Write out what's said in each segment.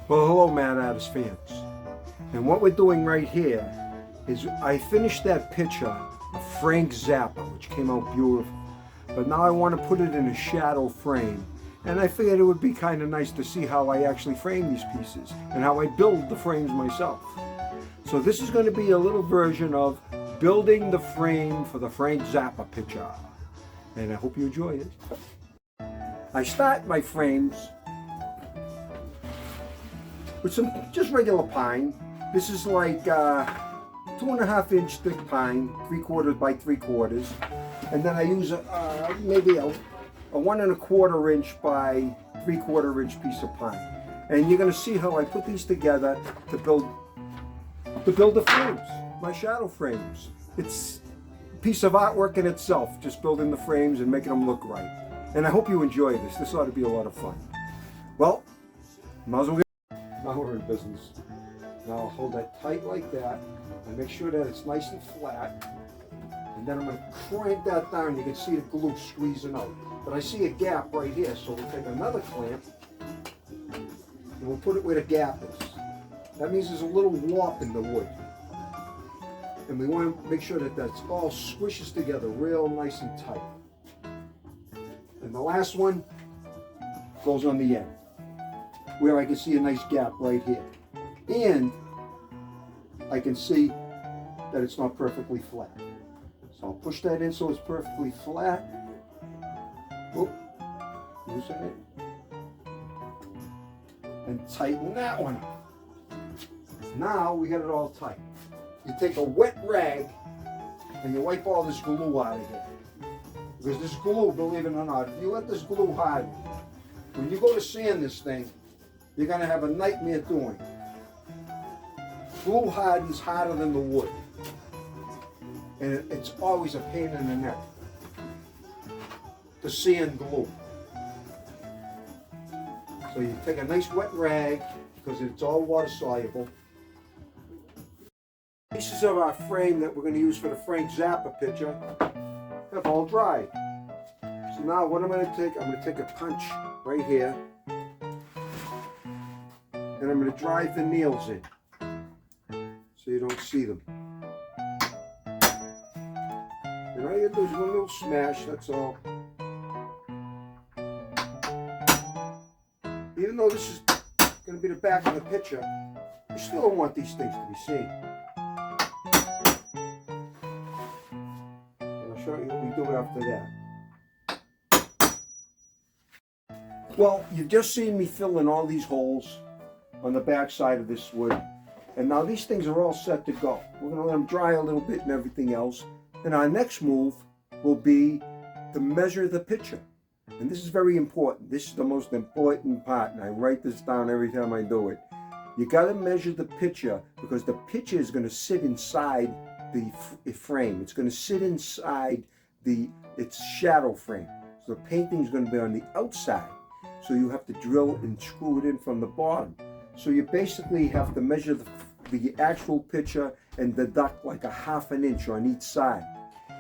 Well, hello, Mad Addis fans. And what we're doing right here is I finished that picture of Frank Zappa, which came out beautiful. But now I want to put it in a shadow frame. And I figured it would be kind of nice to see how I actually frame these pieces and how I build the frames myself. So this is going to be a little version of building the frame for the Frank Zappa picture. And I hope you enjoy it. I start my frames with some just regular pine. This is like 2.5 inch thick pine, 3/4 by 3/4, and then I use maybe a 1.25 inch by 3/4 inch piece of pine. And you're going to see how I put these together to build the frames, my shadow frames. It's a piece of artwork in itself, just building the frames and making them look right. And I hope you enjoy this. This ought to be a lot of fun. Well, might as well get. Now we're in business. Now I'll hold that tight like that and make sure that it's nice and flat. And then I'm going to crank that down. You can see the glue squeezing out. But I see a gap right here, so we'll take another clamp and we'll put it where the gap is. That means there's a little warp in the wood. And we want to make sure that that's all squishes together real nice and tight. And the last one goes on the end, where I can see a nice gap right here. And I can see that it's not perfectly flat. So I'll push that in so it's perfectly flat. Oop, loosen it. And tighten that one up. Now we got it all tight. You take a wet rag and you wipe all this glue out of here. Because this glue, believe it or not, if you let this glue harden, when you go to sand this thing, you're going to have a nightmare doing it. Glue hardens harder than the wood. And it's always a pain in the neck to sand glue. So you take a nice wet rag, because it's all water soluble. Pieces of our frame that we're going to use for the Frank Zappa picture have all dried. So now what I'm going to take a punch right here. And I'm going to drive the nails in so you don't see them. And all you do is one little smash, that's all. Even though this is going to be the back of the picture, you still don't want these things to be seen. And I'll show you what we do after that. Well, you've just seen me fill in all these holes on the back side of this wood. And now these things are all set to go. We're going to let them dry a little bit and everything else. And our next move will be to measure the picture. And this is very important. This is the most important part. And I write this down every time I do it. You got to measure the picture because the picture is going to sit inside the frame. It's going to sit inside its shadow frame. So the painting is going to be on the outside. So you have to drill and screw it in from the bottom. So you basically have to measure the actual picture and deduct like a 1/2 inch on each side.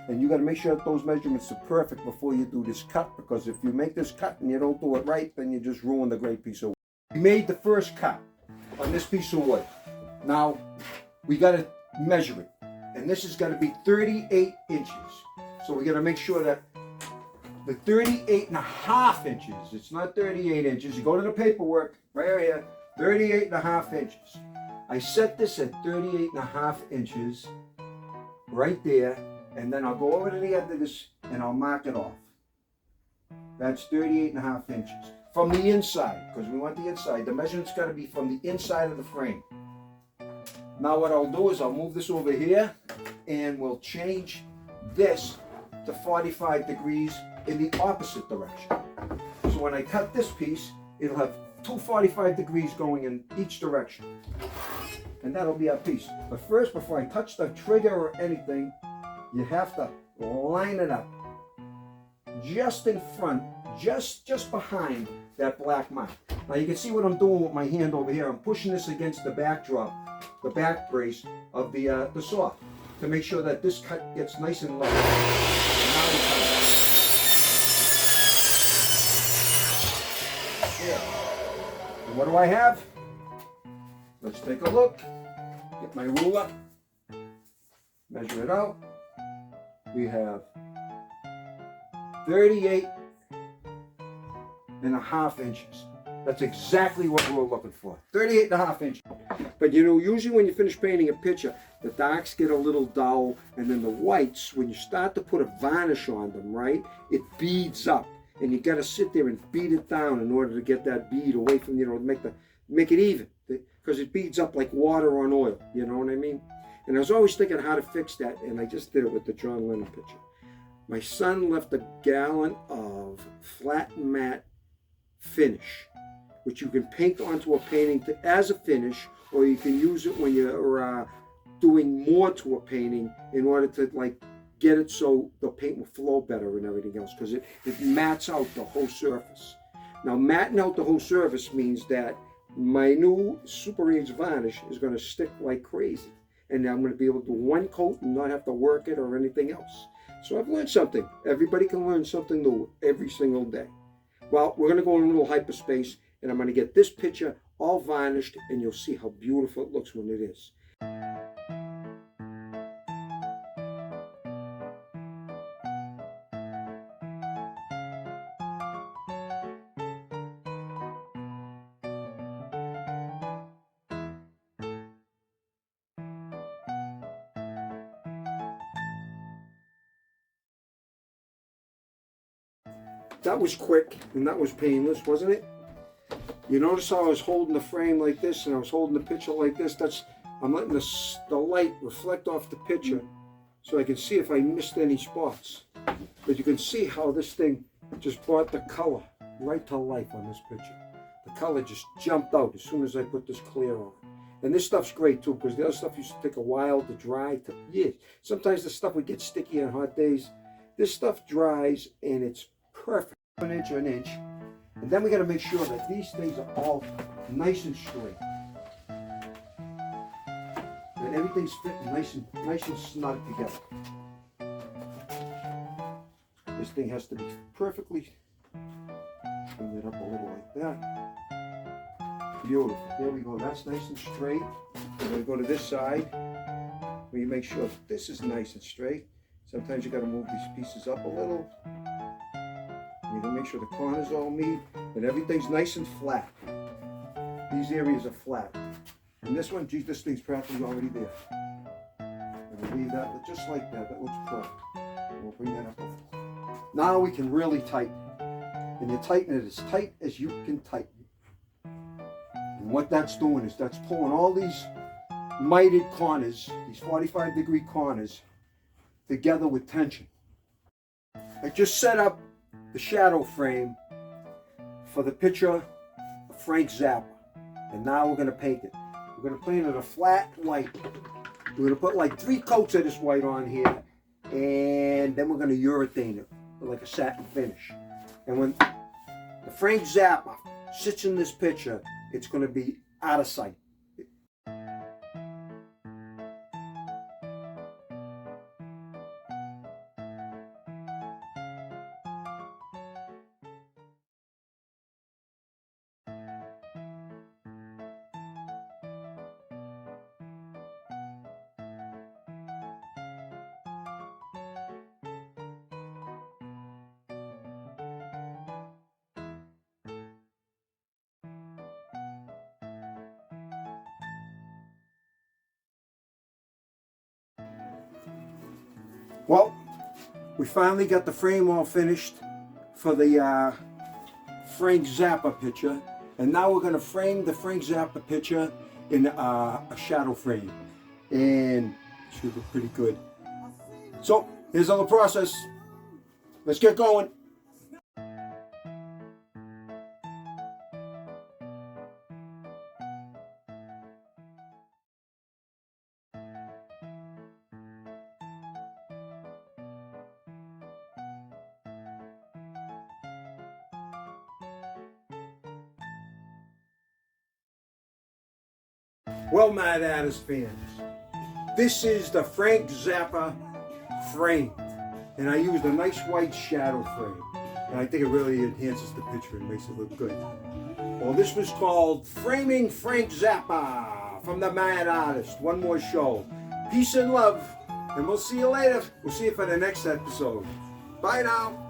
And you got to make sure that those measurements are perfect before you do this cut, because if you make this cut and you don't do it right, then you just ruin the great piece of wood. We made the first cut on this piece of wood. Now we got to measure it. And this is going to be 38 inches. So we got to make sure that the 38.5 inches, it's not 38 inches. You go to the paperwork right here. 38.5 inches. I set this at 38.5 inches right there, and then I'll go over to the end of this and I'll mark it off. That's 38.5 inches from the inside, because we want the inside. The measurement's got to be from the inside of the frame. Now what I'll do is I'll move this over here and we'll change this to 45 degrees in the opposite direction. So when I cut this piece, it'll have 245 degrees going in each direction. And that'll be our piece. But first, before I touch the trigger or anything, you have to line it up just in front, just behind that black mark. Now you can see what I'm doing with my hand over here. I'm pushing this against the backdrop, the back brace of the saw, to make sure that this cut gets nice and low. And now we cut it. There. And what do I have? Let's take a look. Get my ruler. Measure it out. We have 38.5 inches. That's exactly what we're looking for. 38.5 inches. But you know, usually when you finish painting a picture, the darks get a little dull, and then the whites, when you start to put a varnish on them, right, it beads up. And you got to sit there and beat it down in order to get that bead away from, you know, make it even. Because it beads up like water on oil, you know what I mean? And I was always thinking how to fix that, and I just did it with the John Lennon picture. My son left a gallon of flat matte finish, which you can paint onto a painting as a finish, or you can use it when you're doing more to a painting in order to like get it so the paint will flow better and everything else, because it mats out the whole surface. Now, matting out the whole surface means that my new Super 8 varnish is going to stick like crazy, and I'm going to be able to do one coat and not have to work it or anything else. So I've learned something. Everybody can learn something new every single day. Well, we're going to go in a little hyperspace, and I'm going to get this picture all varnished, and you'll see how beautiful it looks when it is. That was quick and that was painless, wasn't it? You notice how I was holding the frame like this and I was holding the picture like this? I'm letting the light reflect off the picture so I can see if I missed any spots. But you can see how this thing just brought the color right to life on this picture. The color just jumped out as soon as I put this clear on. And this stuff's great too, because the other stuff used to take a while to dry. Sometimes the stuff would get sticky on hot days. This stuff dries and it's perfect. An inch. And then we got to make sure that these things are all nice and straight. And everything's fitting nice and snug together. This thing has to be perfectly, bring it up a little like that. Beautiful. There we go. That's nice and straight. We're going to go to this side where you make sure this is nice and straight. Sometimes you got to move these pieces up a little. You gotta make sure the corners all meet and everything's nice and flat. These areas are flat. And this one, geez, this thing's practically already there. And we'll leave that just like that. That looks perfect. And we'll bring that up. Now we can really tighten. And you tighten it as tight as you can tighten. And what that's doing is that's pulling all these mited corners, these 45-degree corners, together with tension. I just set up the shadow frame for the picture of Frank Zappa. And now we're going to paint it. We're going to paint it a flat white. We're going to put like 3 coats of this white on here. And then we're going to urethane it with like a satin finish. And when the Frank Zappa sits in this picture, it's going to be out of sight. Well, we finally got the frame all finished for the Frank Zappa picture. And now we're going to frame the Frank Zappa picture in a shadow frame. And it should look pretty good. So, here's all the process. Let's get going. Well, Mad Adders fans, this is the Frank Zappa frame, and I used a nice white shadow frame, and I think it really enhances the picture and makes it look good. Well, this was called Framing Frank Zappa from the Mad Artist. One more show. Peace and love. And we'll see you later. We'll see you for the next episode. Bye now.